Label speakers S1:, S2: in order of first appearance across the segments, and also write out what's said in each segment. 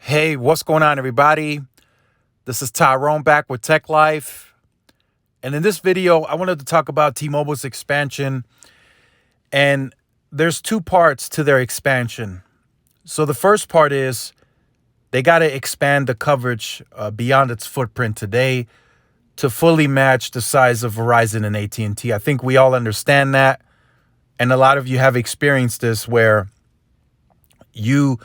S1: Hey, what's going on, everybody? This is Tyrone back with Tech Life. And in this video, I wanted to talk about T-Mobile's expansion. And there's two parts to their expansion. So the first part is they got to expand the coverage beyond its footprint today to fully match the size of Verizon and AT&T. I think we all understand that. And a lot of you have experienced this where you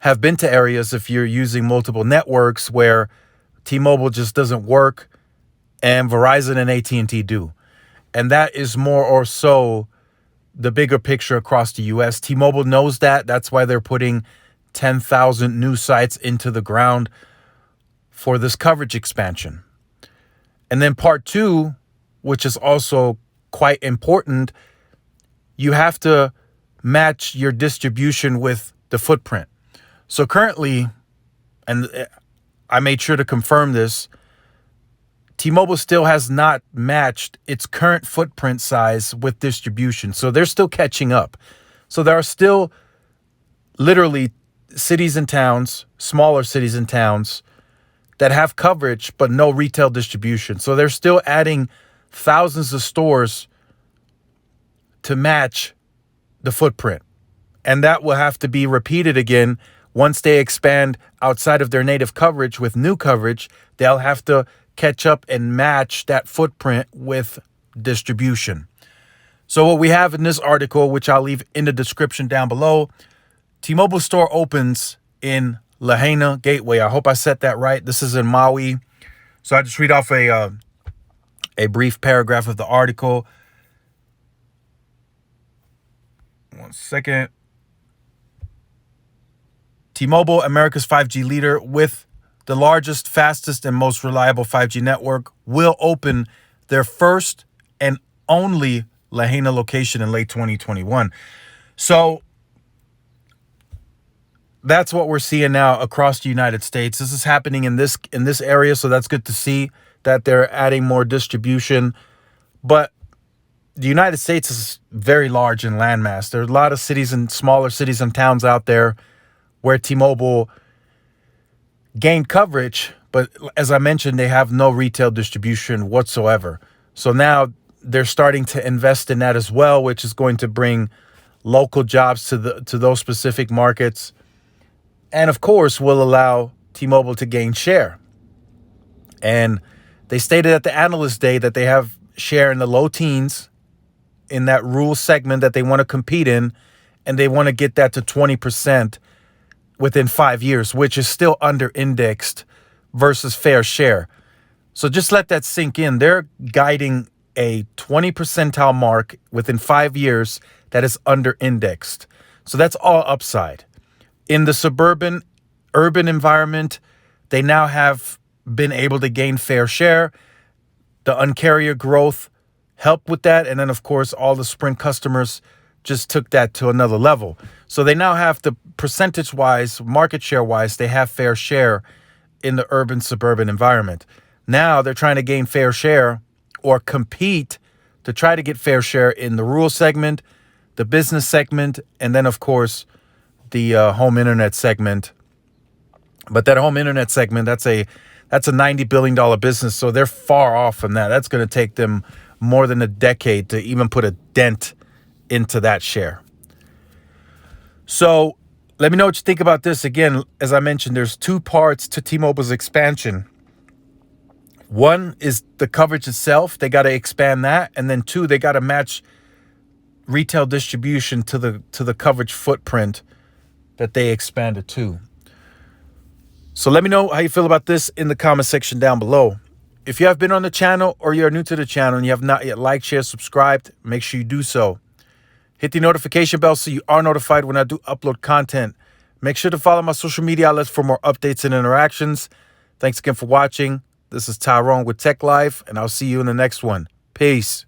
S1: have been to areas, if you're using multiple networks, where T-Mobile just doesn't work and Verizon and AT&T do. And that is more or so the bigger picture across the US. T-Mobile knows that. That's why they're putting 10,000 new sites into the ground for this coverage expansion. And then part two, which is also quite important, you have to match your distribution with the footprint. So currently, and I made sure to confirm this, T-Mobile still has not matched its current footprint size with distribution. So they're still catching up. So there are still literally cities and towns, smaller cities and towns, that have coverage but no retail distribution. So they're still adding thousands of stores to match the footprint. And that will have to be repeated again. Once they expand outside of their native coverage with new coverage, they'll have to catch up and match that footprint with distribution. So what we have in this article, which I'll leave in the description down below, T-Mobile store opens in Lahaina Gateway. I hope I said that right. This is in Maui. So I just read off a brief paragraph of the article. One second. T-Mobile, America's 5G leader with the largest, fastest, and most reliable 5G network, will open their first and only Lahaina location in late 2021. So that's what we're seeing now across the United States. This is happening in this area, so that's good to see that they're adding more distribution. But the United States is very large in landmass. There are a lot of cities and smaller cities and towns out there where T-Mobile gained coverage, but as I mentioned, they have no retail distribution whatsoever. So now they're starting to invest in that as well, which is going to bring local jobs to those specific markets, and of course will allow T-Mobile to gain share. And they stated at the analyst day that they have share in the low teens in that rural segment that they want to compete in, and they want to get that to 20% within 5 years, which is still under indexed versus fair share. So just let that sink in. They're guiding a 20 percentile mark within 5 years that is under indexed. So that's all upside. In the suburban, urban environment, they now have been able to gain fair share. The Un-carrier growth helped with that. And then, of course, all the Sprint customers just took that to another level. So they now have the percentage-wise, market share-wise, they have fair share in the urban suburban environment. Now they're trying to gain fair share or compete to try to get fair share in the rural segment, the business segment, and then, of course, the home internet segment. But that home internet segment, that's a $90 billion business, so they're far off from that. That's going to take them more than a decade to even put a dent into that share. So let me know what you think about this. Again, as I mentioned, there's two parts to T-Mobile's expansion. One is the coverage itself. They got to expand that. And then two, they got to match retail distribution to the coverage footprint that they expanded to. So let me know how you feel about this in the comment section down below. If you have been on the channel or you're new to the channel and you have not yet liked, shared, subscribed, make sure you do so. Hit the notification bell so you are notified when I do upload content. Make sure to follow my social media outlets for more updates and interactions. Thanks again for watching. This is Tyrone with Tech Life, and I'll see you in the next one. Peace.